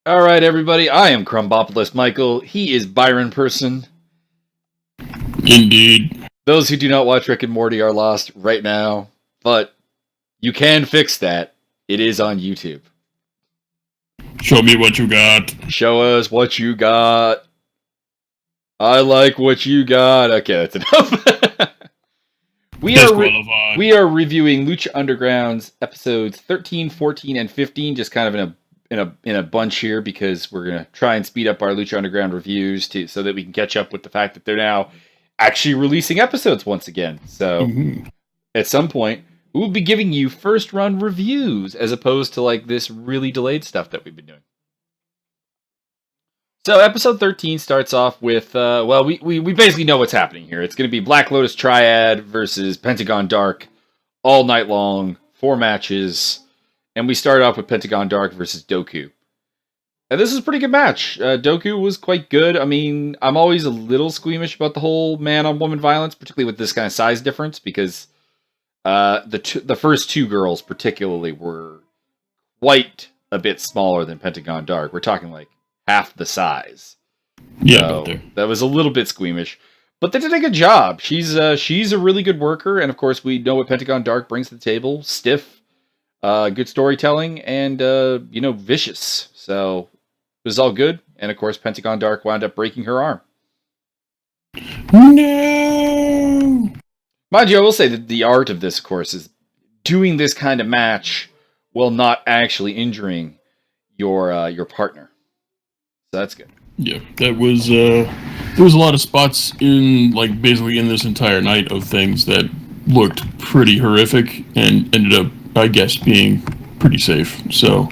All right, everybody. I am Crumbopolis Michael. He is Byron Person. Indeed. Those who do not watch Rick and Morty are lost right now, but you can fix that. It is on YouTube. Show me what you got. Show us what you got. I like what you got. Okay, that's enough. We are reviewing Lucha Underground's episodes 13, 14, and 15, just kind of in a bunch here because we're gonna try and speed up our Lucha Underground reviews so that we can catch up with the fact that they're now actually releasing episodes once again. So at some point, we'll be giving you first run reviews as opposed to like this really delayed stuff that we've been doing. So episode 13 starts off with, we basically know what's happening here. It's going to be Black Lotus Triad versus Pentagon Dark all night long, 4 matches. And we start off with Pentagon Dark versus Doku. And this is a pretty good match. Doku was quite good. I mean, I'm always a little squeamish about the whole man-on-woman violence, particularly with this kind of size difference, because the first 2 girls particularly were quite a bit smaller than Pentagon Dark. We're talking like half the size. Yeah, so that was a little bit squeamish, but they did a good job. She's a really good worker, and of course we know what Pentagon Dark brings to the table: stiff, good storytelling, and vicious. So it was all good, and of course Pentagon Dark wound up breaking her arm. No, mind you, I will say that the art of this, of course, is doing this kind of match while not actually injuring your partner. So that's good. Yeah, that was there was a lot of spots in basically in this entire night of things that looked pretty horrific and ended up, I guess, being pretty safe. So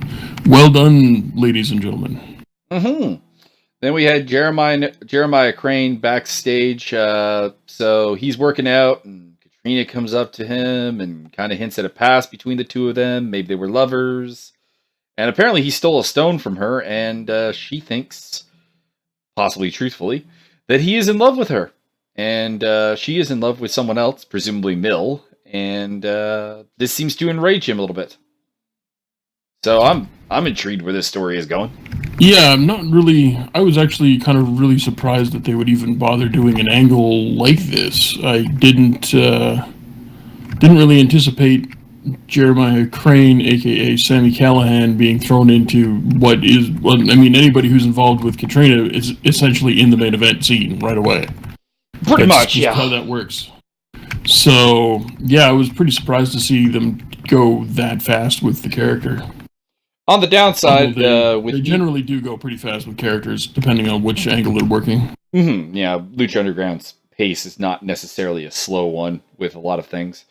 well done, ladies and gentlemen. Then we had Jeremiah Crane backstage. So he's working out, and Katrina comes up to him and kind of hints at a past between the two of them. Maybe they were lovers. And apparently he stole a stone from her, and she thinks, possibly truthfully, that he is in love with her. And she is in love with someone else, presumably Mill. And this seems to enrage him a little bit. So I'm intrigued where this story is going. Yeah, I was actually kind of really surprised that they would even bother doing an angle like this. I didn't really anticipate Jeremiah Crane, aka Sammy Callahan, being thrown into anybody who's involved with Katrina is essentially in the main event scene right away. Pretty much, yeah. How that works. So, yeah, I was pretty surprised to see them go that fast with the character. On the downside, they generally do go pretty fast with characters, depending on which angle they're working. Yeah, Lucha Underground's pace is not necessarily a slow one with a lot of things.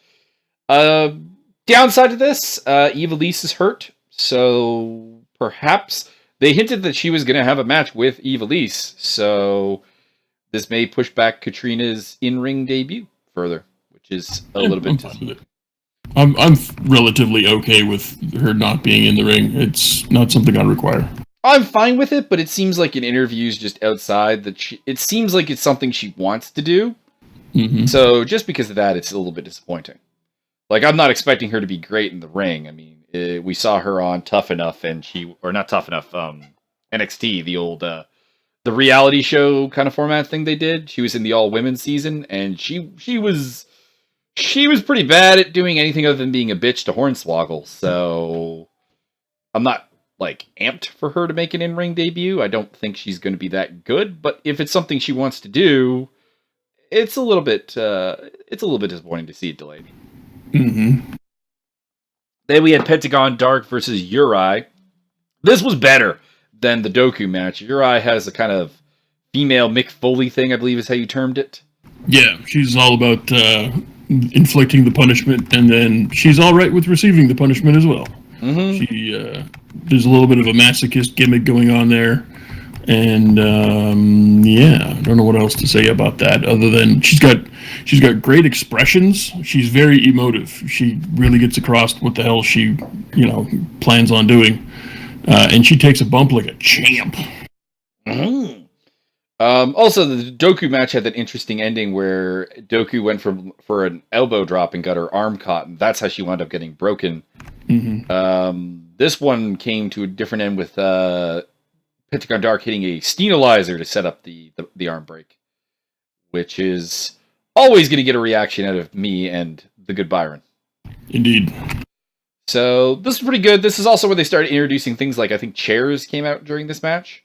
Downside to this, Evilise is hurt, so perhaps they hinted that she was going to have a match with Evilise, so this may push back Katrina's in-ring debut further, which is a little bit disappointing. I'm relatively okay with her not being in the ring. It's not something I require. I'm fine with it, but it seems like in interviews just outside that it seems like it's something she wants to do. So just because of that, it's a little bit disappointing. Like, I'm not expecting her to be great in the ring. I mean, we saw her on Tough Enough, not Tough Enough, NXT, the old, the reality show kind of format thing they did. She was in the all-women season, and she was pretty bad at doing anything other than being a bitch to Hornswoggle. So I'm not, amped for her to make an in-ring debut. I don't think she's going to be that good, but if it's something she wants to do, it's a little bit disappointing to see it delayed. Then we had Pentagon Dark versus Uri. This was better than the Doku match. Uri has a kind of female Mick Foley thing, I believe is how you termed it. Yeah, she's all about inflicting the punishment, and then she's all right with receiving the punishment as well. There's a little bit of a masochist gimmick going on there. And I don't know what else to say about that other than she's got great expressions. She's very emotive. She really gets across what the hell she plans on doing, and she takes a bump like a champ. Also, the Doku match had that interesting ending where Doku went for an elbow drop and got her arm caught, and that's how she wound up getting broken. This one came to a different end with Pentagon Dark hitting a Steenalizer to set up the arm break, which is always going to get a reaction out of me and the good Byron. Indeed. So this is pretty good. This is also where they started introducing things like, I think, chairs came out during this match.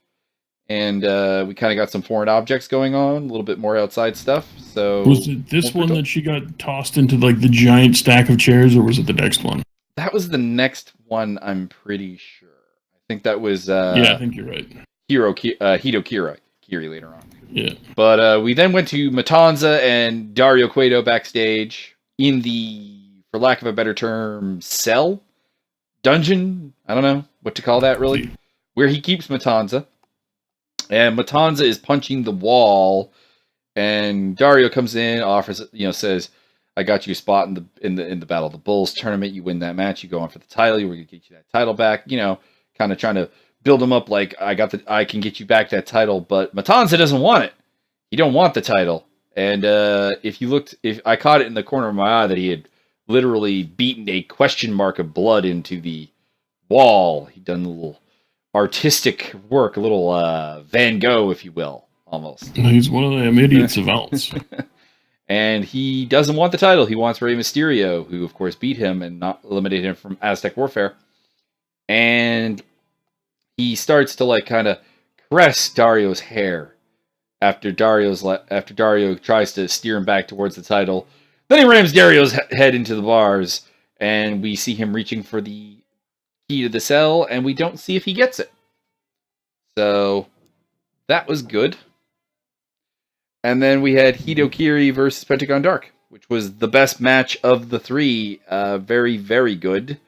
And we kind of got some foreign objects going on, a little bit more outside stuff. So was it this one that she got tossed into like the giant stack of chairs, or was it the next one? That was the next one, I'm pretty sure. I think that was yeah, I think you're right. Hito Kiri later on. Yeah. But we then went to Matanza and Dario Cueto backstage in the, for lack of a better term, cell? Dungeon? I don't know what to call that, really. Where he keeps Matanza. And Matanza is punching the wall, and Dario comes in, offers, says, "I got you a spot in the Battle of the Bulls tournament. You win that match, you go on for the title. We're gonna get you that title back." Kind of trying to build him up like I can get you back that title. But Matanza doesn't want it. He don't want the title. And if I caught it in the corner of my eye that he had literally beaten a question mark of blood into the wall. He'd done a little artistic work, a little Van Gogh, if you will, almost. He's one of them idiot savants. And he doesn't want the title. He wants Rey Mysterio, who, of course, beat him and not eliminated him from Aztec Warfare. And he starts to, kind of caress Dario's hair after Dario tries to steer him back towards the title. Then he rams Dario's head into the bars, and we see him reaching for the key to the cell, and we don't see if he gets it. So that was good. And then we had Hito Kiri versus Pentagon Dark, which was the best match of the three. Very, very good.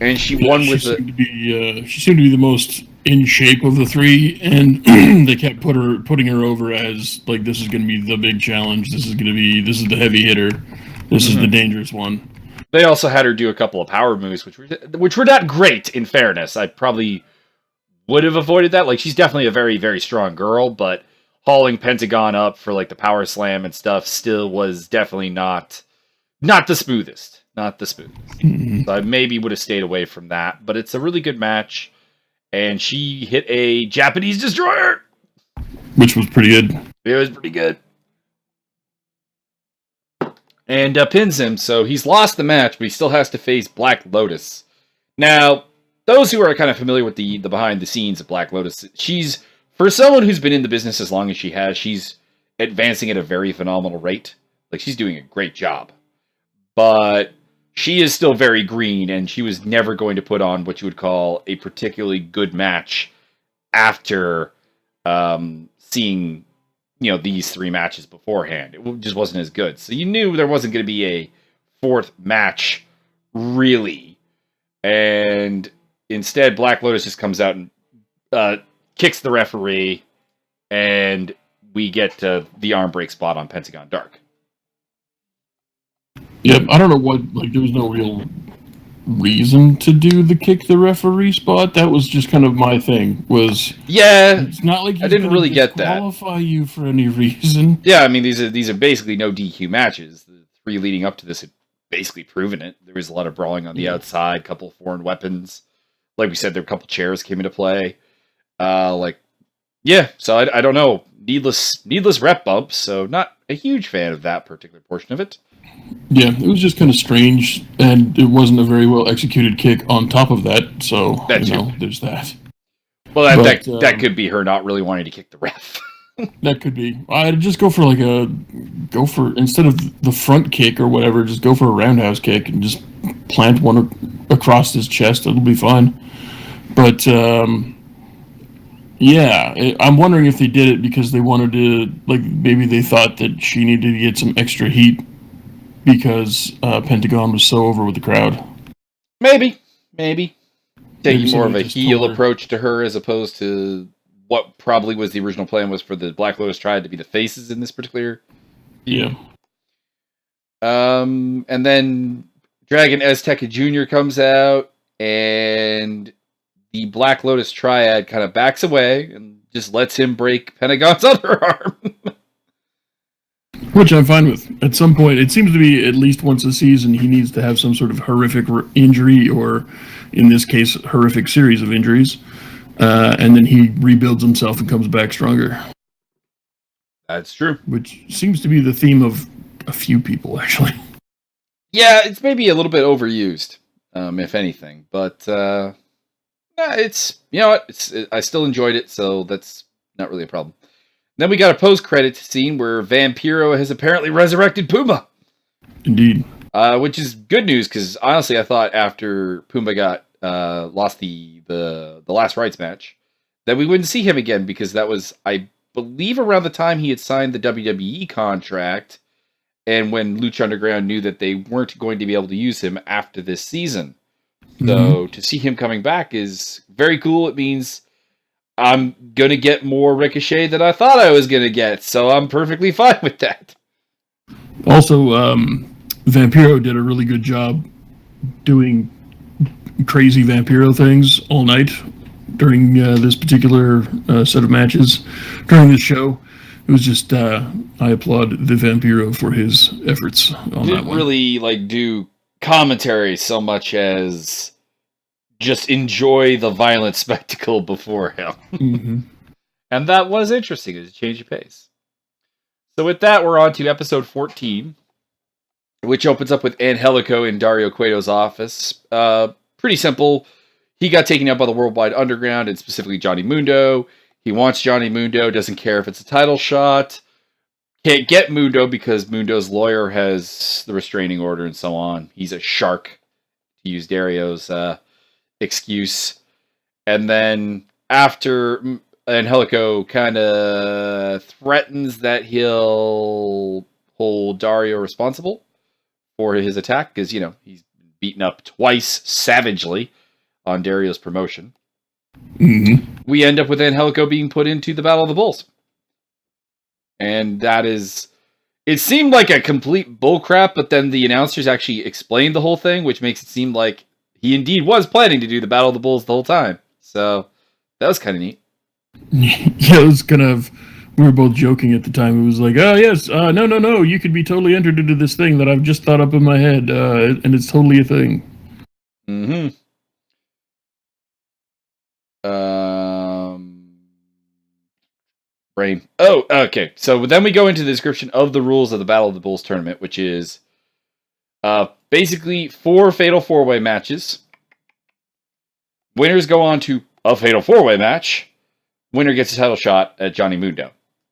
And she won with she seemed to be the most in shape of the three, and they kept putting her over as like, this is going to be the big challenge. This is the heavy hitter. This is the dangerous one. They also had her do a couple of power moves, which were not great, in fairness. I probably would have avoided that. Like, she's definitely a very, very strong girl, but hauling Pentagon up for, the power slam and stuff still was definitely not the smoothest. Not the smoothest. Mm-hmm. So I maybe would have stayed away from that, but it's a really good match, and she hit a Japanese Destroyer! Which was pretty good. It was pretty good. And pins him, so he's lost the match, but he still has to face Black Lotus. Now, those who are kind of familiar with the behind the scenes of Black Lotus, for someone who's been in the business as long as she has, she's advancing at a very phenomenal rate. She's doing a great job. But she is still very green, and she was never going to put on what you would call a particularly good match after seeing these three matches beforehand. It just wasn't as good. So you knew there wasn't going to be a fourth match, really. And instead, Black Lotus just comes out and kicks the referee, and we get to the arm break spot on Pentagon Dark. Yep, I don't know what, there was no real reason to do the kick the referee spot. That was just kind of my thing. It's not like I didn't really get that. Qualify you for any reason. Yeah, I mean these are basically no DQ matches. The three leading up to this had basically proven it. There was a lot of brawling on the outside, couple of foreign weapons. Like we said, there were a couple chairs came into play. So I don't know. Needless rep bumps. So not a huge fan of that particular portion of it. Yeah, it was just kind of strange, and it wasn't a very well executed kick on top of that, so, there's that. Well, that could be her not really wanting to kick the ref. That could be. I'd just go for instead of the front kick or whatever, just go for a roundhouse kick and just plant one across his chest. It'll be fine. But, I'm wondering if they did it because they wanted to, maybe they thought that she needed to get some extra heat because Pentagon was so over with the crowd. Maybe. Taking more of a heel approach to her as opposed to what probably was the original plan was for the Black Lotus Triad to be the faces in this particular feud. Yeah. And then Dragon Azteca Jr. comes out, and the Black Lotus Triad kind of backs away and just lets him break Pentagon's other arm. Which I'm fine with. At some point, it seems to be at least once a season, he needs to have some sort of horrific injury, or in this case, horrific series of injuries. and then he rebuilds himself and comes back stronger. That's true. Which seems to be the theme of a few people, actually. Yeah, it's maybe a little bit overused, if anything. But it's, you know what? I still enjoyed it, so that's not really a problem. Then we got a post-credit scene where Vampiro has apparently resurrected Puma. Indeed. Which is good news, because honestly, I thought after Puma got lost the last rights match, that we wouldn't see him again, because that was, I believe, around the time he had signed the WWE contract, and when Lucha Underground knew that they weren't going to be able to use him after this season. So to see him coming back is very cool. It means I'm going to get more Ricochet than I thought I was going to get, so I'm perfectly fine with that. Also, Vampiro did a really good job doing crazy Vampiro things all night during this particular set of matches during this show. It was just, I applaud the Vampiro for his efforts on that one. Didn't really do commentary so much as just enjoy the violent spectacle before him. Mm-hmm. And that was interesting. It was a change of pace. So with that, we're on to episode 14, which opens up with Angelico in Dario Cueto's office. Pretty simple. He got taken out by the Worldwide Underground, and specifically Johnny Mundo. He wants Johnny Mundo, doesn't care if it's a title shot. Can't get Mundo because Mundo's lawyer has the restraining order and so on. He's a shark, to use Dario's excuse. And then after Angelico kind of threatens that he'll hold Dario responsible for his attack, because, you know, he's beaten up twice savagely on Dario's promotion. Mm-hmm. We end up with Angelico being put into the Battle of the Bulls. And that is... It seemed like a complete bullcrap, but then the announcers actually explained the whole thing, which makes it seem like he indeed was planning to do the Battle of the Bulls the whole time. So, that was kind of neat. Yeah, it was kind of... We were both joking at the time. It was like, oh, yes, no, you could be totally entered into this thing that I've just thought up in my head, and it's totally a thing. Mm-hmm. Brain. Oh, okay. So then we go into the description of the rules of the Battle of the Bulls tournament, which is basically 4 Fatal 4-Way matches. Winners go on to a Fatal 4-Way match. Winner gets a title shot at Johnny Mundo.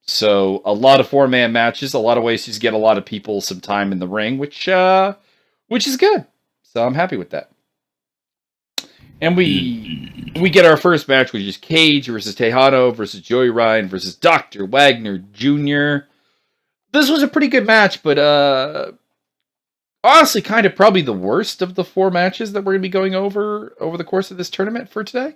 So a lot of 4-man matches, a lot of ways to get a lot of people some time in the ring, which is good. So I'm happy with that. And we get our first match, which is Cage versus Tejano versus Joey Ryan versus Dr. Wagner Jr. This was a pretty good match, but honestly, kind of probably the worst of the 4 matches that we're going to be going over the course of this tournament for today,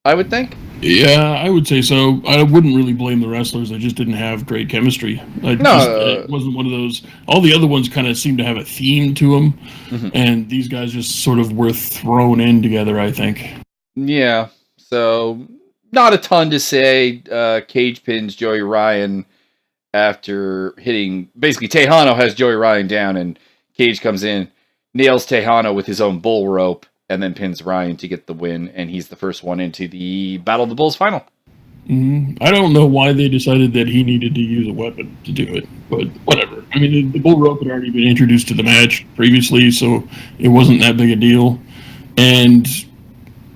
I would think. Yeah, I would say so. I wouldn't really blame the wrestlers. They just didn't have great chemistry. It wasn't one of those... All the other ones kind of seemed to have a theme to them, mm-hmm. and these guys just sort of were thrown in together, I think. Yeah, so not a ton to say. Cage pins Joey Ryan after hitting... Basically, Tejano has Joey Ryan down, and Cage comes in, nails Tejano with his own bull rope, and then pins Ryan to get the win, and he's the first one into the Battle of the Bulls final. Mm-hmm. I don't know why they decided that he needed to use a weapon to do it, but whatever. I mean, the bull rope had already been introduced to the match previously, so it wasn't that big a deal. And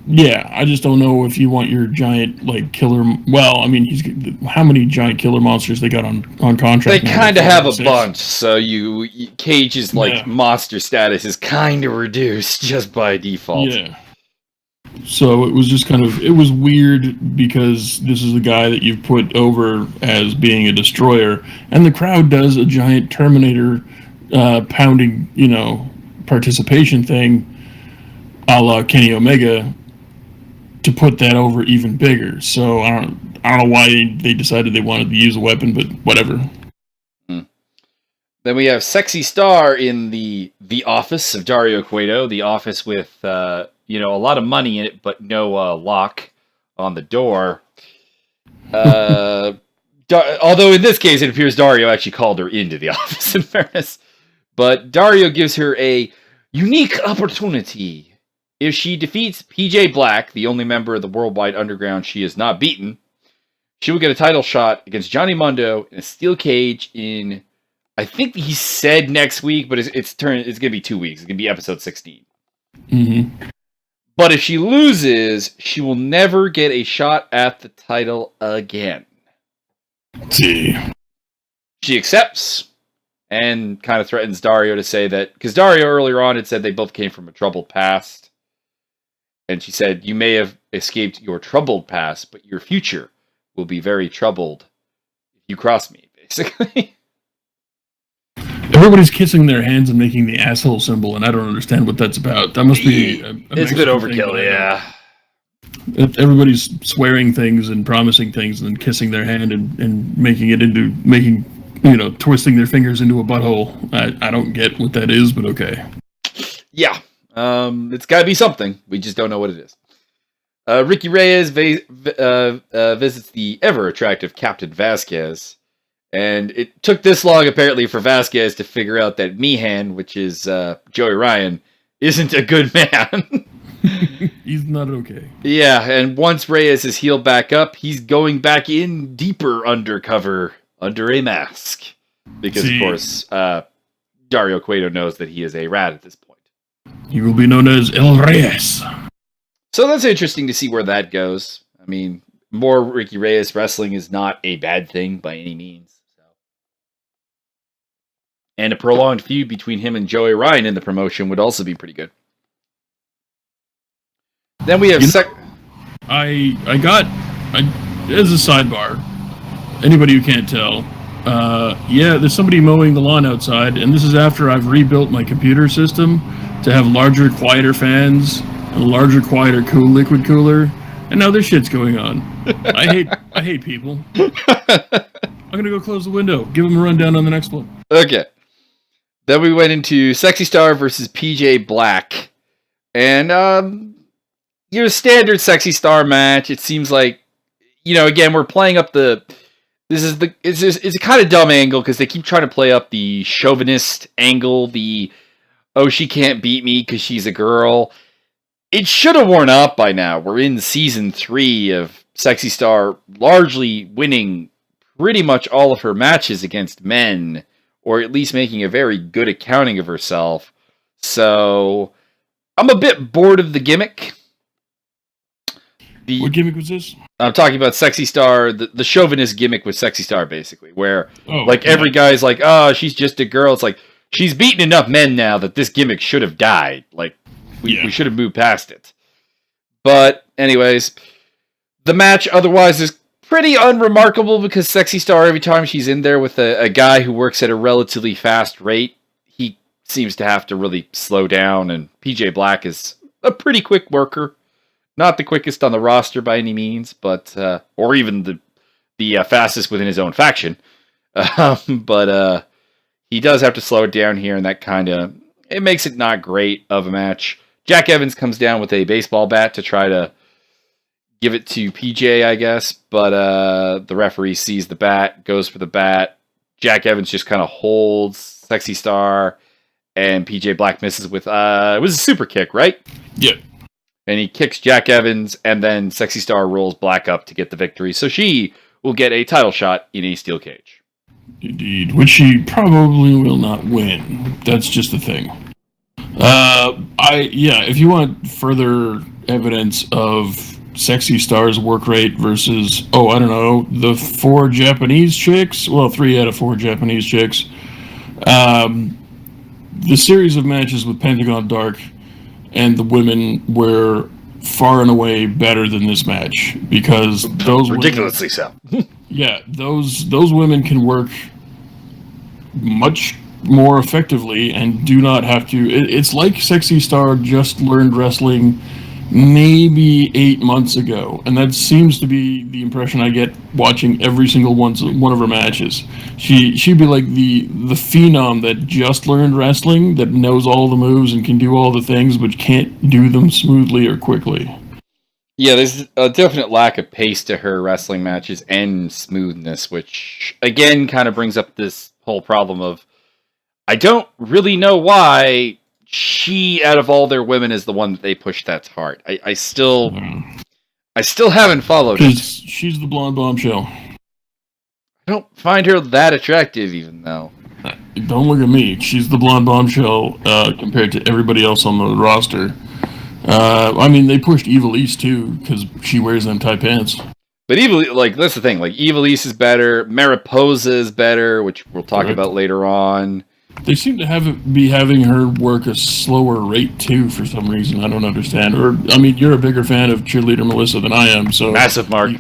yeah, I just don't know if you want your giant killer. Well, I mean, how many giant killer monsters they got on contract? They kind of have a bunch, so Cage's monster status is kind of reduced just by default. Yeah. So it was just it was weird because this is the guy that you've put over as being a destroyer, and the crowd does a giant Terminator pounding, participation thing, a la Kenny Omega, to put that over even bigger. So I don't know why they decided they wanted to use a weapon, but whatever. Then we have Sexy Star in the office of Dario Cueto, the office with a lot of money in it, but no lock on the door. Although in this case, it appears Dario actually called her into the office, in fairness. But Dario gives her a unique opportunity if she defeats PJ Black, the only member of the Worldwide Underground she has not beaten, she will get a title shot against Johnny Mundo in a steel cage in, I think he said next week, but it's going to be 2 weeks. It's going to be episode 16. Mm-hmm. But if she loses, she will never get a shot at the title again. Let's see. She accepts and kind of threatens Dario to say that, because Dario earlier on had said they both came from a troubled past. And she said, you may have escaped your troubled past, but your future will be very troubled if you cross me, basically. Everybody's kissing their hands and making the asshole symbol, and I don't understand what that's about. That must be it's a bit overkill, yeah. Everybody's swearing things and promising things and then kissing their hand and making twisting their fingers into a butthole. I don't get what that is, but okay. Yeah. It's got to be something. We just don't know what it is. Ricky Reyes visits the ever-attractive Captain Vasquez. And it took this long, apparently, for Vasquez to figure out that Meehan, which is Joey Ryan, isn't a good man. He's not okay. Yeah, and once Reyes is healed back up, he's going back in deeper undercover under a mask. Because, of course, Dario Cueto knows that he is a rat at this point. He will be known as El Reyes. So that's interesting to see where that goes. I mean, more Ricky Reyes wrestling is not a bad thing by any means. And a prolonged feud between him and Joey Ryan in the promotion would also be pretty good. Then we have as a sidebar, anybody who can't tell, there's somebody mowing the lawn outside, and this is after I've rebuilt my computer system to have larger, quieter fans, and a larger, quieter liquid cooler, and now this shit's going on. I hate people. I'm gonna go close the window. Give them a rundown on the next one. Okay. Then we went into Sexy Star versus PJ Black. And, your standard Sexy Star match. It seems like, again, we're playing up it's a kind of dumb angle because they keep trying to play up the chauvinist angle, she can't beat me because she's a girl. It should have worn out by now. We're in season 3 of Sexy Star largely winning pretty much all of her matches against men, or at least making a very good accounting of herself. So, I'm a bit bored of the gimmick. What gimmick was this? I'm talking about Sexy Star, the chauvinist gimmick with Sexy Star, basically, where every guy's like, oh, she's just a girl. It's like, she's beaten enough men now that this gimmick should have died. Like, we should have moved past it. But, anyways, the match otherwise is pretty unremarkable because Sexy Star, every time she's in there with a guy who works at a relatively fast rate, he seems to have to really slow down, and PJ Black is a pretty quick worker. Not the quickest on the roster by any means, but or even the fastest within his own faction. But he does have to slow it down here, and that it makes it not great of a match. Jack Evans comes down with a baseball bat to try to give it to PJ, I guess, but the referee sees the bat, goes for the bat. Jack Evans just kind of holds Sexy Star, and PJ Black misses with, it was a super kick, right? Yeah. And he kicks Jack Evans, and then Sexy Star rolls Black up to get the victory, so she will get a title shot in a steel cage. Indeed, which she probably will not win. That's just the thing. If you want further evidence of Sexy Star's work rate versus, the 4 Japanese chicks. Well, 3 out of 4 Japanese chicks. The series of matches with Pentagon Dark and the women were far and away better than this match because those ridiculously so. Yeah, those women can work much more effectively and do not have to. It's like Sexy Star just learned wrestling maybe 8 months ago, and that seems to be the impression I get watching every single one of her matches. She'd be like the phenom that just learned wrestling, that knows all the moves and can do all the things, but can't do them smoothly or quickly. Yeah, there's a definite lack of pace to her wrestling matches and smoothness, which again kind of brings up this whole problem of I don't really know why she, out of all their women, is the one that they pushed that hard. I still haven't followed it. She's the blonde bombshell. I don't find her that attractive, even though. Don't look at me. She's the blonde bombshell compared to everybody else on the roster. I mean, they pushed Evilise too because she wears them tight pants. But that's the thise like Evilise is better, Mariposa is better, which we'll talk about later on. They seem to be having her work a slower rate too for some reason. I don't understand. Or I mean, you're a bigger fan of Cheerleader Melissa than I am, so massive mark.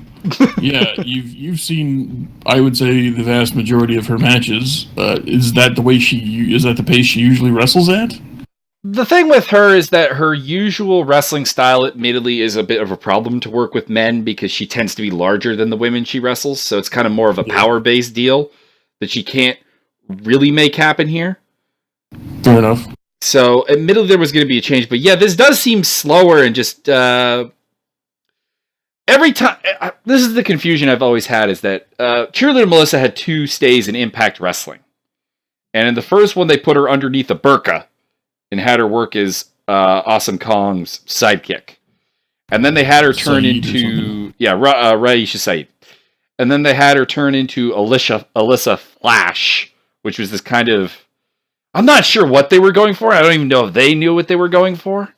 You've seen, I would say, the vast majority of her matches. Is that the pace she usually wrestles at? The thing with her is that her usual wrestling style, admittedly, is a bit of a problem to work with men because she tends to be larger than the women she wrestles. So it's kind of more of a power-based deal that she can't really make happen here. Fair enough. So admittedly, there was going to be a change. But yeah, this does seem slower and just... every time... this is the confusion I've always had, is that Cheerleader Melissa had 2 stays in Impact Wrestling. And in the first one, they put her underneath a burqa and had her work as Awesome Kong's sidekick. And then they had her turn into... Raisha Saeed. And then they had her turn into Alyssa Flash, which was this kind of... I'm not sure what they were going for. I don't even know if they knew what they were going for.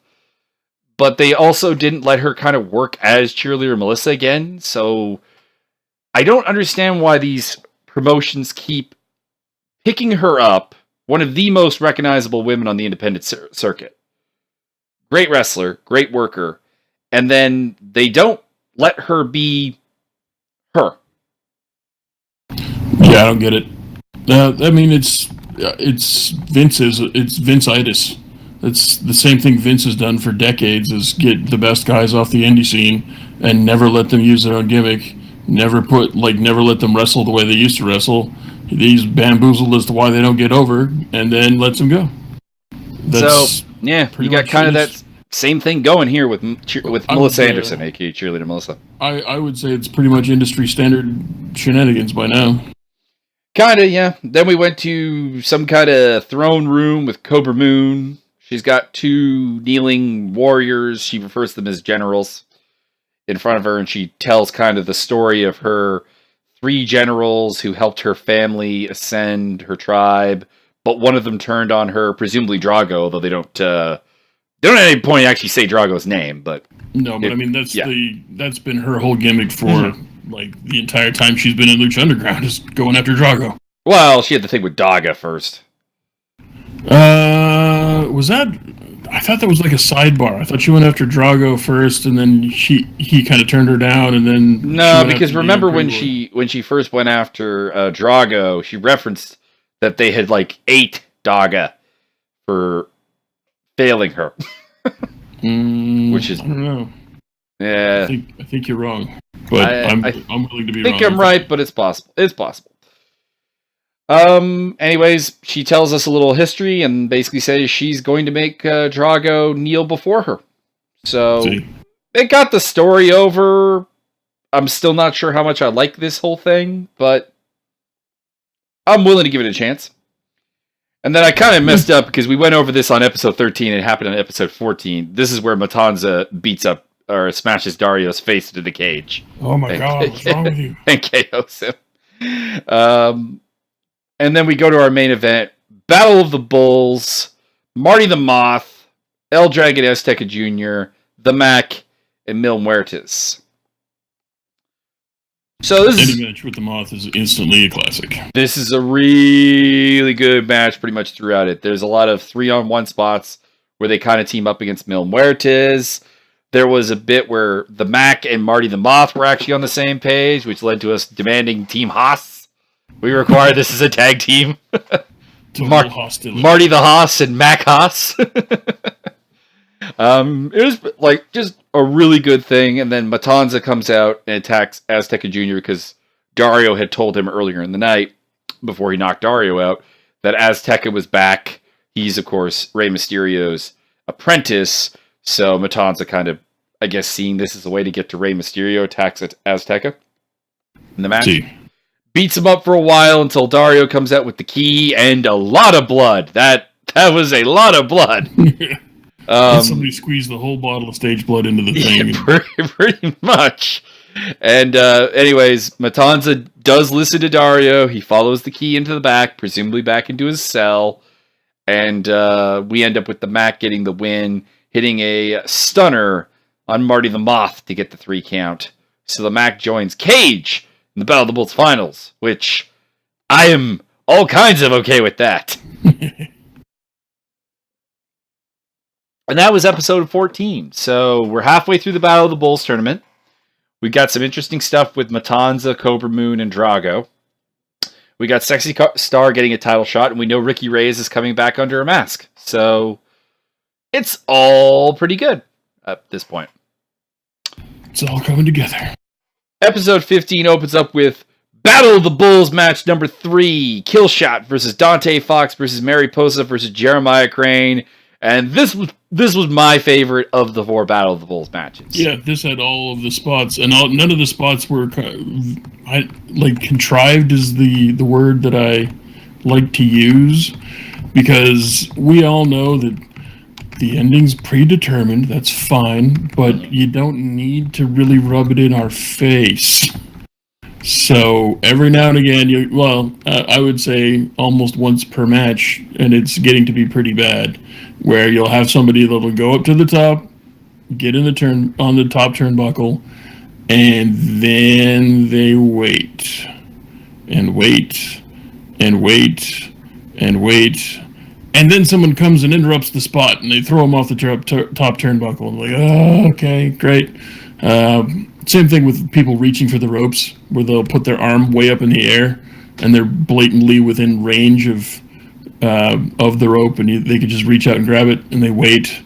But they also didn't let her kind of work as Cheerleader Melissa again. So I don't understand why these promotions keep picking her up. One of the most recognizable women on the independent circuit. Great wrestler, great worker. And then they don't let her be her. Yeah, I don't get it. I mean, it's Vince-itis. It's the same thing Vince has done for decades, is get the best guys off the indie scene and never let them use their own gimmick. Never let them wrestle the way they used to wrestle. He's bamboozled as to why they don't get over, and then lets them go. You got kind of that same thing going here with Melissa Anderson, aka Cheerleader Melissa. I would say it's pretty much industry standard shenanigans by now. Kinda, yeah. Then we went to some kind of throne room with Cobra Moon. She's got 2 kneeling warriors. She refers to them as generals in front of her, and she tells kind of the story of her 3 generals who helped her family ascend her tribe, but one of them turned on her, presumably Drago, although they don't at any point actually say Drago's name, but... No, but I mean, that's been her whole gimmick for, like, the entire time she's been in Lucha Underground, is going after Drago. Well, she had the thing with Daga first. Was that... I thought that was like a sidebar. I thought she went after Drago first, and then he kind of turned her down, and then... No, because remember when she first went after Drago, she referenced that they had, like, 8 Daga for failing her. Which is... I don't know. Yeah. I think you're wrong. But I'm willing to be wrong. I think I'm right, but it's possible. It's possible. Anyways, she tells us a little history and basically says she's going to make Drago kneel before her. So, it got the story over. I'm still not sure how much I like this whole thing, but I'm willing to give it a chance. And then I kind of messed up because we went over this on episode 13 and it happened on episode 14. This is where Matanza beats up or smashes Dario's face into the cage. Oh my God, what's wrong with you? And KOs him. And then we go to our main event, Battle of the Bulls, Marty the Moth, El Dragon Azteca Jr., The Mac, and Mil Muertes. So any match with the Moth is instantly a classic. This is a really good match pretty much throughout it. There's a lot of 3-on-1 spots where they kind of team up against Mil Muertes. There was a bit where the Mac and Marty the Moth were actually on the same page, which led to us demanding Team Haas. We require this as a tag team. Marty the Haas and Mac Haas. It was like just a really good thing, and then Matanza comes out and attacks Azteca Jr. because Dario had told him earlier in the night, before he knocked Dario out, that Azteca was back. He's, of course, Rey Mysterio's apprentice, so Matanza kind of, I guess, seeing this as a way to get to Rey Mysterio, attacks Azteca in the match. Beats him up for a while until Dario comes out with the key and a lot of blood. That That was a lot of blood. Somebody squeezed the whole bottle of stage blood into the thing. Yeah, pretty much. And anyways, Matanza does listen to Dario. He follows the key into the back, presumably back into his cell. And we end up with the Mac getting the win, hitting a stunner on Marty the Moth to get the 3 count. So the Mac joins Cage in the Battle of the Bulls finals, which I am all kinds of okay with that. And that was episode 14. So we're halfway through the Battle of the Bulls tournament. We got some interesting stuff with Matanza, Cobra Moon, and Drago. We got Sexy Star getting a title shot, and we know Ricky Reyes is coming back under a mask. So it's all pretty good at this point. It's all coming together. Episode 15 opens up with Battle of the Bulls match number 3. Killshot versus Dante Fox versus Mariposa versus Jeremiah Crane. And this was my favorite of the 4 Battle of the Bulls matches. Yeah, this had all of the spots, and none of the spots were contrived is the word that I like to use, because we all know that the ending's predetermined. That's fine, but you don't need to really rub it in our face. So every now and again, I would say almost once per match, and it's getting to be pretty bad, where you'll have somebody that'll go up to the top, get in the turn on the top turnbuckle, and then they wait and wait and wait and wait, and then someone comes and interrupts the spot, and they throw them off the top turnbuckle, and oh, okay, great. Same thing with people reaching for the ropes, where they'll put their arm way up in the air, and they're blatantly within range of the rope, and they could just reach out and grab it, and they wait,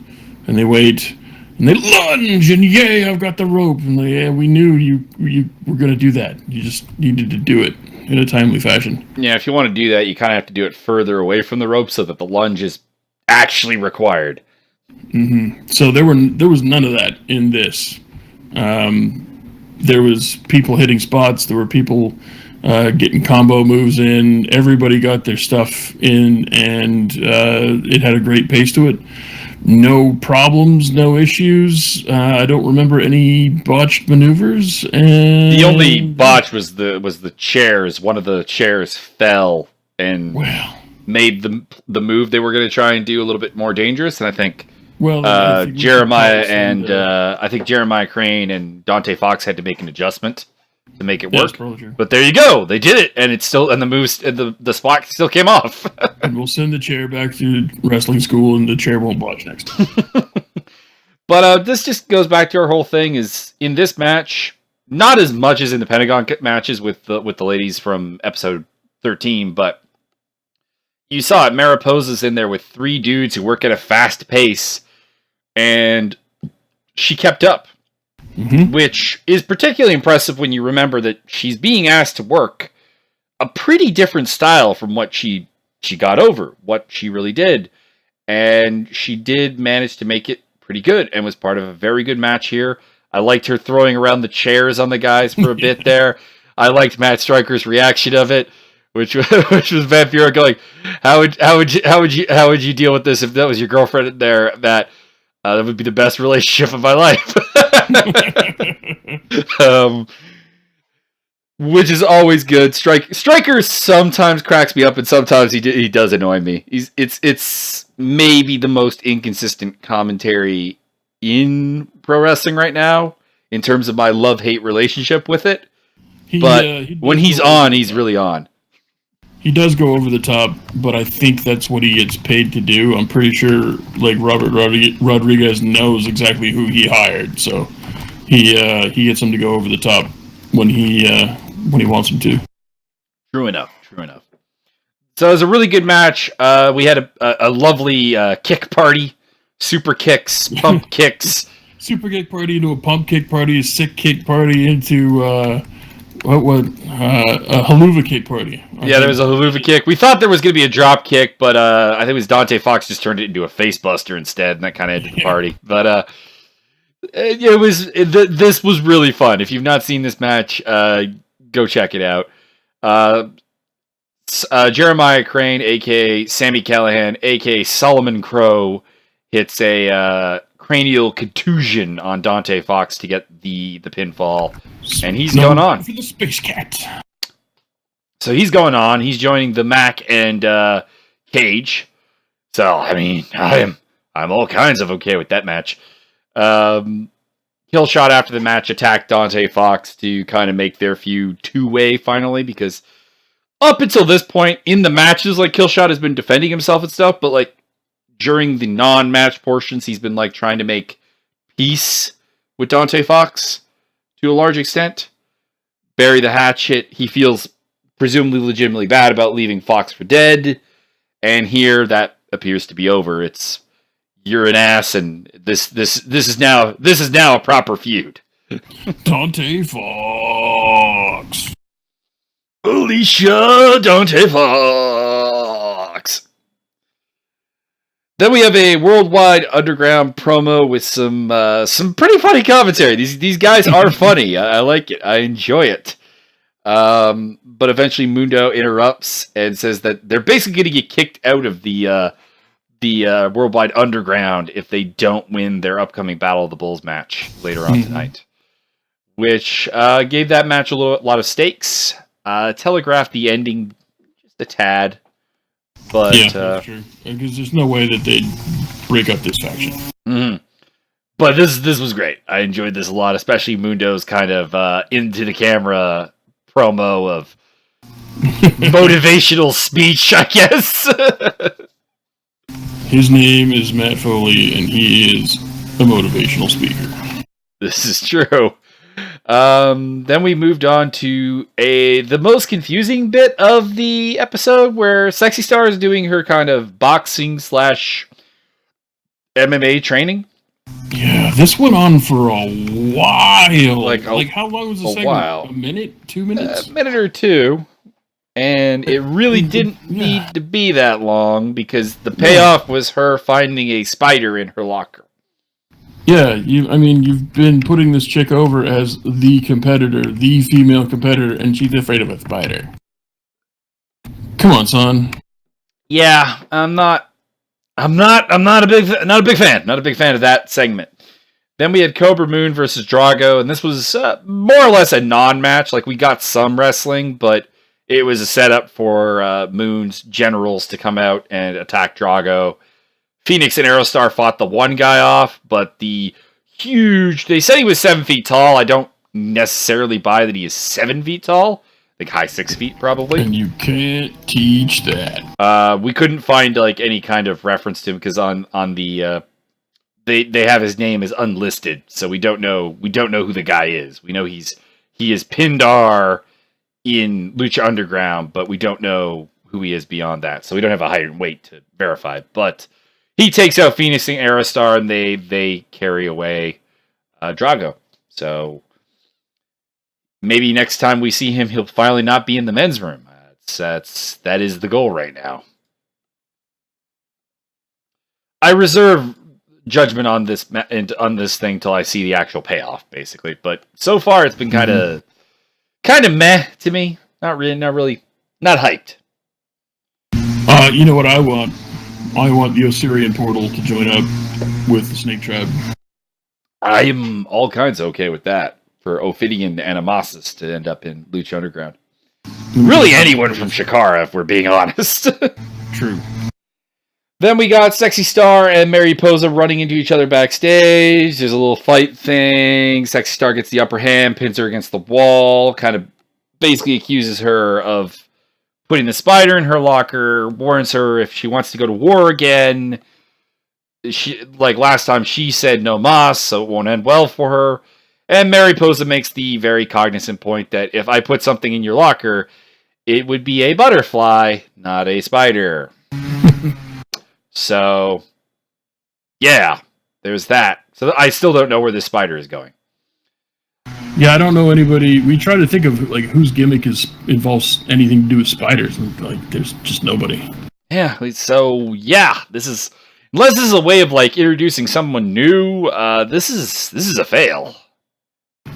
and they wait, and they lunge, and yay, I've got the rope, and we knew you were going to do that. You just needed to do it in a timely fashion. Yeah, if you want to do that, you kind of have to do it further away from the rope so that the lunge is actually required. Mm-hmm. So there was none of that in this. There was people hitting spots. There were people getting combo moves in. Everybody got their stuff in, and it had a great pace to it. No problems, no issues. I don't remember any botched maneuvers. And the only botch was the chairs. One of the chairs fell and made the move they were going to try and do a little bit more dangerous. And I think Jeremiah and I think Jeremiah Crane and Dante Fox had to make an adjustment to make it work. But there you go, they did it, and it's still, and the moves, and the spot still came off. And we'll send the chair back to wrestling school, and the chair won't botch next time. But this just goes back to our whole thing: is in this match, not as much as in the Pentagon matches with the ladies from episode 13, but you saw it. Mariposa's in there with 3 dudes who work at a fast pace, and she kept up. Mm-hmm. Which is particularly impressive when you remember that she's being asked to work a pretty different style from what she got over, what she really did. And she did manage to make it pretty good and was part of a very good match here. I liked her throwing around the chairs on the guys for a bit there. I liked Matt Stryker's reaction of it, which was Vampiro going, how would you deal with this if that was your girlfriend in there, Matt? That would be the best relationship of my life. Which is always good. Stryker sometimes cracks me up, and sometimes he does annoy me. It's maybe the most inconsistent commentary in pro wrestling right now in terms of my love-hate relationship with it. But when he's on, he's really on. He does go over the top, but I think that's what he gets paid to do. I'm pretty sure, Robert Rodriguez knows exactly who he hired, so he gets him to go over the top when he wants him to. True enough. So it was a really good match. We had a lovely kick party, super kicks, pump kicks. Super kick party into a pump kick party, a sick kick party into a haluva kick party. There was a haluva kick. We thought there was going to be a drop kick, but I think it was Dante Fox just turned it into a face buster instead, and that kind of ended the party. But this was really fun. If you've not seen this match, go check it out. Jeremiah Crane, a.k.a. Sammy Callahan, a.k.a. Solomon Crow, hits a cranial contusion on Dante Fox to get the pinfall. And he's going on. For the Space Cat. So he's going on. He's joining the Mac and Cage. So, I mean, I'm all kinds of okay with that match. Killshot after the match attacked Dante Fox to kind of make their feud two-way finally, because up until this point in the matches, like, Killshot has been defending himself and stuff, but like during the non-match portions, he's been like trying to make peace with Dante Fox to a large extent. Bury the hatchet. He feels presumably legitimately bad about leaving Fox for dead, and here that appears to be over. It's you're an ass, and this is now a proper feud. Dante Fox. Alicia Dante Fox. Then we have a Worldwide Underground promo with some pretty funny commentary. These guys are funny. I like it. I enjoy it. But eventually Mundo interrupts and says that they're basically going to get kicked out of the Worldwide Underground if they don't win their upcoming Battle of the Bulls match later on tonight. Which gave that match a lot of stakes. Telegraphed the ending just a tad. But, yeah, that's true. Because there's no way that they'd break up this faction. Mm-hmm. But this was great. I enjoyed this a lot, especially Mundo's kind of into the camera promo of motivational speech, I guess. His name is Matt Foley, and he is a motivational speaker. This is true. Then we moved on to the most confusing bit of the episode, where Sexy Star is doing her kind of boxing / MMA training. Yeah, this went on for a while. Like how long was the segment? While. A minute? 2 minutes? A minute or two. And it really didn't need to be that long, because the payoff was her finding a spider in her locker. Yeah, you've been putting this chick over as the competitor, the female competitor, and she's afraid of a spider. Come on, son. Yeah, I'm not a big fan of that segment. Then we had Cobra Moon versus Drago, and this was more or less a non-match. Like, we got some wrestling, but it was a setup for Moon's generals to come out and attack Drago. Phoenix and Aerostar fought the one guy off, but they said he was 7 feet tall. I don't necessarily buy that he is 7 feet tall. Like high 6 feet, probably. And you can't teach that. We couldn't find like any kind of reference to him, because on the they have his name as unlisted, so we don't know who the guy is. We know he is Pindar in Lucha Underground, but we don't know who he is beyond that. So we don't have a height and weight to verify. But he takes out Phoenix and Aerostar, and they carry away Drago. So maybe next time we see him, he'll finally not be in the men's room. That is the goal right now. I reserve judgment on this thing till I see the actual payoff, basically. But so far, it's been kind of meh to me. Not really, not hyped. You know what I want? I want the Osirian portal to join up with the Snake Tribe. I am all kinds of okay with that, for Ophidian and Amasis to end up in Lucha Underground. Really anyone from Shikara, if we're being honest. True. Then we got Sexy Star and Mariposa running into each other backstage. There's a little fight thing. Sexy Star gets the upper hand, pins her against the wall, kind of basically accuses her of putting the spider in her locker, warns her if she wants to go to war again. She, like last time, she said no mas, so it won't end well for her. And Mariposa makes the very cognizant point that if I put something in your locker, it would be a butterfly, not a spider. So, yeah, there's that. So I still don't know where this spider is going. Yeah, I don't know anybody. We try to think of like whose gimmick involves anything to do with spiders, and like there's just nobody. Yeah, so yeah, unless this is a way of like introducing someone new, this is a fail.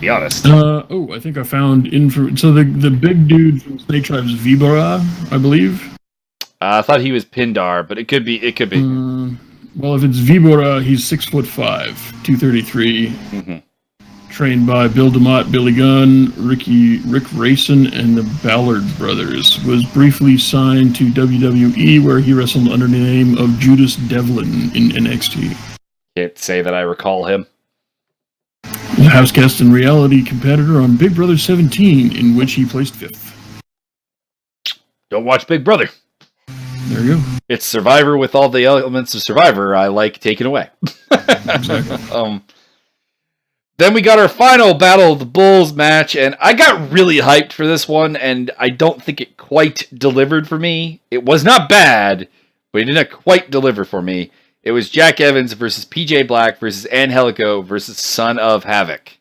be honest. I think I found info. So the big dude from Snake Tribe's Vibora, I believe. I thought he was Pindar, but it could be. Well, if it's Vibora, he's 6'5", 233. Mm-hmm. Trained by Bill DeMott, Billy Gunn, Rick Racing, and the Ballard Brothers. Was briefly signed to WWE, where he wrestled under the name of Judas Devlin in NXT. Can't say that I recall him. House guest and reality competitor on Big Brother 17, in which he placed 5th. Don't watch Big Brother. There you go. It's Survivor with all the elements of Survivor I like taken away. Exactly. Then we got our final Battle of the Bulls match, and I got really hyped for this one, and I don't think it quite delivered for me. It was not bad, but it didn't quite deliver for me. It was Jack Evans versus PJ Black versus Angelico versus Son of Havoc.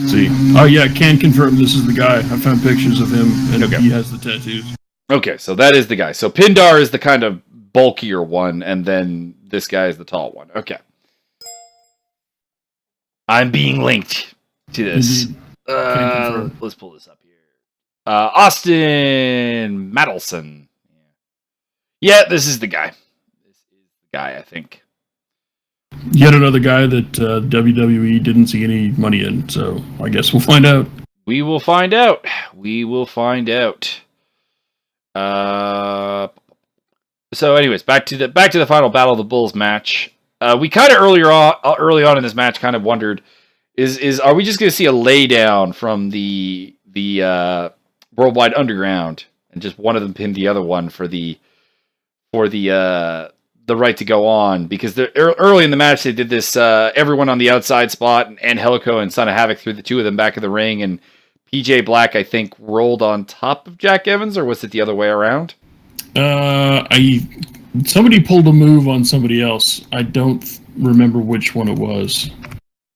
See. Oh, yeah, I can confirm this is the guy. I found pictures of him, and he has the tattoos. Okay, so that is the guy. So Pindar is the kind of bulkier one, and then this guy is the tall one. Okay. I'm being linked to this. Let's pull this up here. Austin Madelson. Yeah, this is the guy. This is the guy, I think. Yet another guy that WWE didn't see any money in, so I guess we'll find out. We will find out. We will find out. So, anyways, back to the final Battle of the Bulls match. We kind of early on in this match kind of wondered, are we just going to see a laydown from the Worldwide Underground and just one of them pin the other one for the right to go on? Because early in the match they did this everyone on the outside spot, and Angelico and Son of Havoc threw the two of them back in the ring, and PJ Black I think rolled on top of Jack Evans, or was it the other way around? Somebody pulled a move on somebody else. I don't remember which one it was.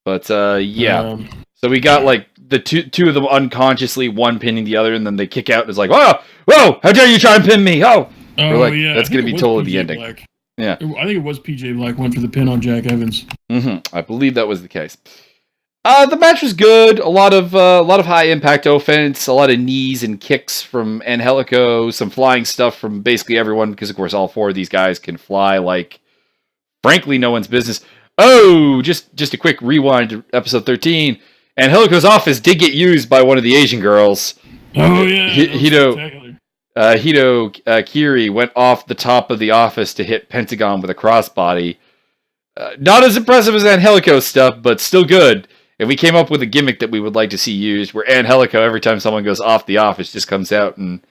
But, yeah. So we got, like, the two of them unconsciously, one pinning the other, and then they kick out, and it's like, whoa, how dare you try and pin me, We're like, yeah. That's going to be totally the ending. Black. Yeah. I think it was PJ Black went for the pin on Jack Evans. Mm-hmm. I believe that was the case. The match was good. A lot of high impact offense, a lot of knees and kicks from Angelico, some flying stuff from basically everyone, because of course all four of these guys can fly like, frankly, no one's business. Oh, just a quick rewind to episode 13. Angelico's office did get used by one of the Asian girls. Oh yeah, Hito Kiri went off the top of the office to hit Pentagon with a crossbody. Not as impressive as Angelico's stuff, but still good. And we came up with a gimmick that we would like to see used, where Angelico, every time someone goes off the office, just comes out and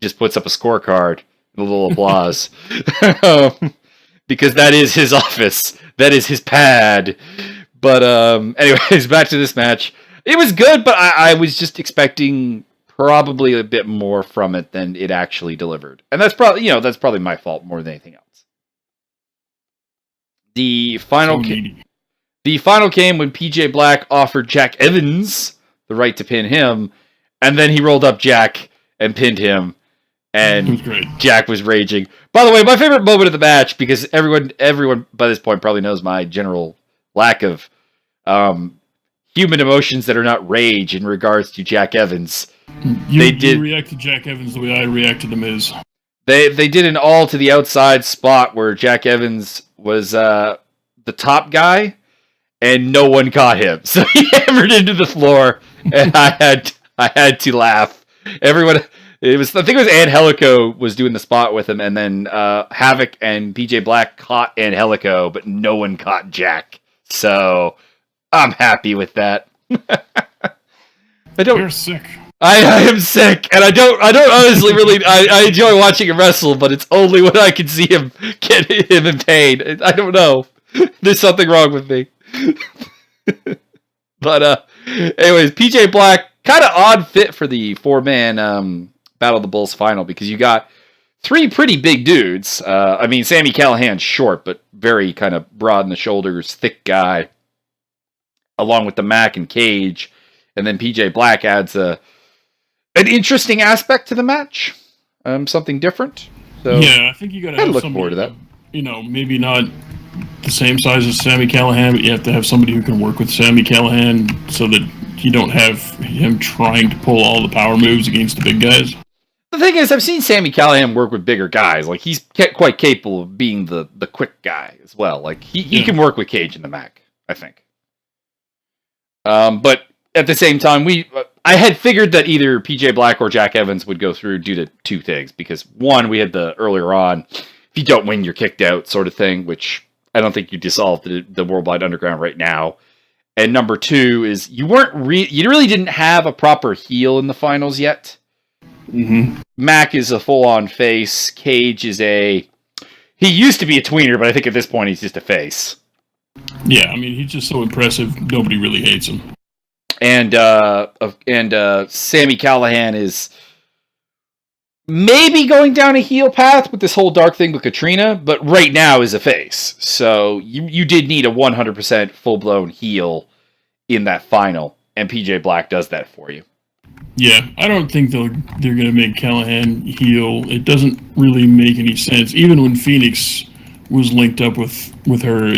just puts up a scorecard and a little applause. Because that is his office. That is his pad. But anyways, back to this match. It was good, but I was just expecting probably a bit more from it than it actually delivered. And that's probably my fault more than anything else. The final came when PJ Black offered Jack Evans the right to pin him, and then he rolled up Jack and pinned him, and Jack was raging. By the way, my favorite moment of the match, because everyone by this point probably knows my general lack of human emotions that are not rage in regards to Jack Evans. You react to Jack Evans the way I react to The Miz. They did an all to the outside spot where Jack Evans was the top guy, and no one caught him. So he hammered into the floor, and I had to laugh. Everyone, I think it was Angelico was doing the spot with him, and then Havoc and PJ Black caught Angelico, but no one caught Jack. So I'm happy with that. You're sick. I am sick, and I don't honestly really. I enjoy watching him wrestle, but it's only when I can see him get him in pain. I don't know. There's something wrong with me. But anyways, PJ Black, kind of odd fit for the 4-man Battle of the Bulls final, because you got 3 pretty big dudes. I mean, Sami Callihan's short, but very kind of broad in the shoulders, thick guy, along with the Mac and Cage, and then PJ Black adds an interesting aspect to the match, something different. So yeah, I think you got to look forward to that. Maybe not the same size as Sami Callihan, but you have to have somebody who can work with Sami Callihan so that you don't have him trying to pull all the power moves against the big guys. The thing is, I've seen Sami Callihan work with bigger guys. Like, he's quite capable of being the quick guy as well. Like, he can work with Cage in the Mac, I think. But at the same time, I had figured that either PJ Black or Jack Evans would go through due to two things. Because, one, we had the earlier on, if you don't win, you're kicked out sort of thing, which I don't think you dissolve the Worldwide Underground right now. And number two is you really didn't have a proper heel in the finals yet. Mm-hmm. Mac is a full-on face. Cage is he used to be a tweener, but I think at this point he's just a face. Yeah, I mean, he's just so impressive, nobody really hates him. And Sami Callihan is maybe going down a heel path with this whole dark thing with Katrina, but right now is a face. So you did need a 100% full-blown heel in that final, and PJ Black does that for you. Yeah, I don't think they're going to make Callihan heel. It doesn't really make any sense. Even when Phoenix was linked up with her,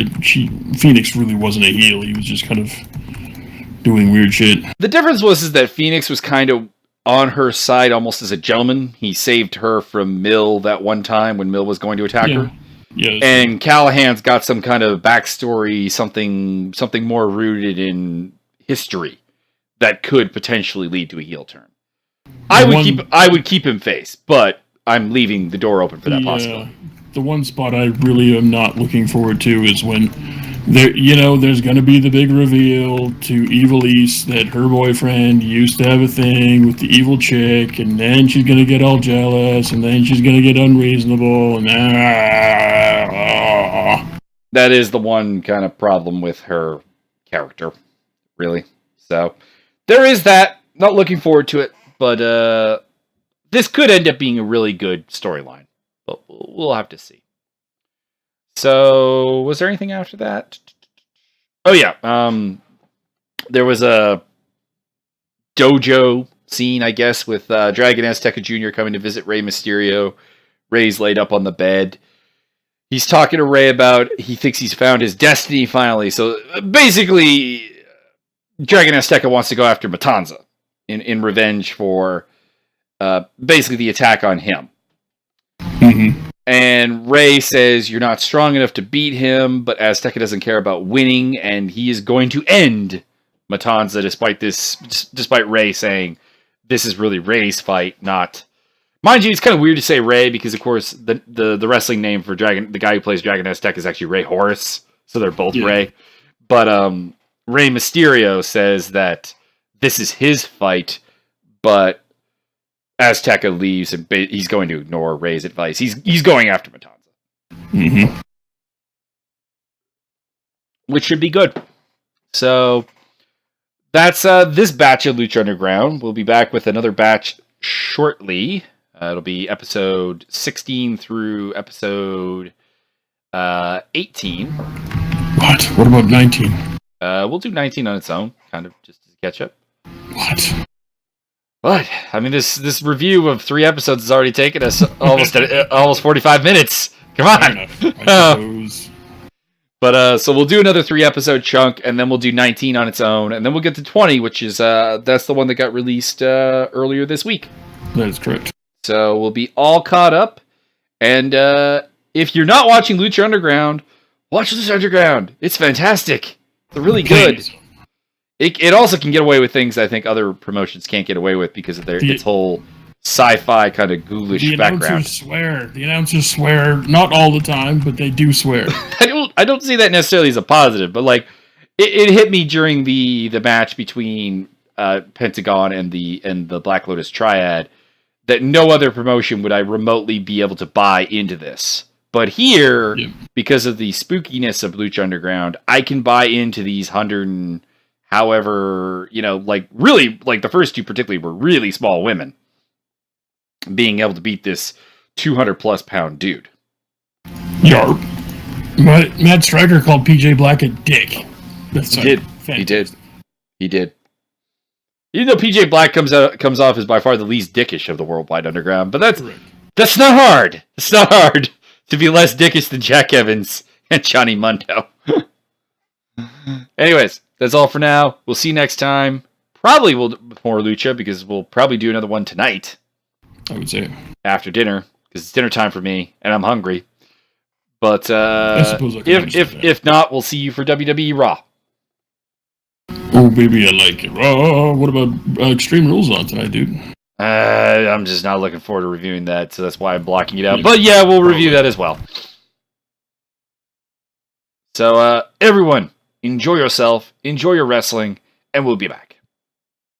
Phoenix really wasn't a heel. He was just kind of doing weird shit. The difference was that Phoenix was kind of on her side almost as a gentleman. He saved her from Mill that one time when Mill was going to attack her. Yeah. And Callahan's got some kind of backstory, something more rooted in history that could potentially lead to a heel turn. I would keep him face, but I'm leaving the door open for that possibility. The one spot I really am not looking forward to is when there's going to be the big reveal to Evil East that her boyfriend used to have a thing with the evil chick, and then she's going to get all jealous, and then she's going to get unreasonable, and that is the one kind of problem with her character, really. So there is that. Not looking forward to it, but this could end up being a really good storyline. But we'll have to see. So, was there anything after that? Oh, yeah. There was a dojo scene, I guess, with Dragon Azteca Jr. coming to visit Rey Mysterio. Rey's laid up on the bed. He's talking to Rey about he thinks he's found his destiny finally. So, basically, Dragon Azteca wants to go after Matanza in revenge for basically the attack on him. Mm-hmm. And Rey says you're not strong enough to beat him, but Azteca doesn't care about winning, and he is going to end Matanza despite Rey saying this is really Rey's fight, not... Mind you, it's kind of weird to say Rey because, of course, the wrestling name for the guy who plays Dragon Azteca is actually Rey Horus, so they're both Rey. But Rey Mysterio says that this is his fight, but Azteca leaves and he's going to ignore Rey's advice. He's going after Matanza. Mm-hmm. Which should be good. So that's this batch of Lucha Underground. We'll be back with another batch shortly. It'll be episode 16 through episode 18. What about 19? We'll do 19 on its own, kind of just to catch up. What? I mean, this review of 3 episodes has already taken us almost 45 minutes. Come on. Fair enough, I suppose. But so we'll do another 3 episode chunk, and then we'll do 19 on its own, and then we'll get to 20, which is that's the one that got released earlier this week. That is correct. So we'll be all caught up, and if you're not watching Lucha Underground, watch Lucha Underground. It's fantastic. It's really good. It also can get away with things I think other promotions can't get away with because of its whole sci-fi kind of ghoulish background. The announcers swear, not all the time, but they do swear. I don't see that necessarily as a positive, but like it hit me during the match between Pentagon and the Black Lotus Triad that no other promotion would I remotely be able to buy into this. But here, because of the spookiness of Lucha Underground, I can buy into these 100 however, really, like the first 2 particularly were really small women being able to beat this 200+ pound dude. Yarp. Matt Striker called PJ Black a dick. He did. Even though PJ Black comes off as by far the least dickish of the Worldwide Underground, but that's not hard. It's not hard to be less dickish than Jack Evans and Johnny Mundo. Anyways, that's all for now. We'll see you next time. probably will do more Lucha because we'll probably do another one tonight. I would say after dinner because it's dinner time for me and I'm hungry. But I suppose I can if not, we'll see you for WWE Raw. Oh, baby, I like it. Oh, what about Extreme Rules on tonight, dude? I'm just not looking forward to reviewing that, so that's why I'm blocking it out. But yeah, we'll review that as well. So, everyone, enjoy yourself, enjoy your wrestling, and we'll be back.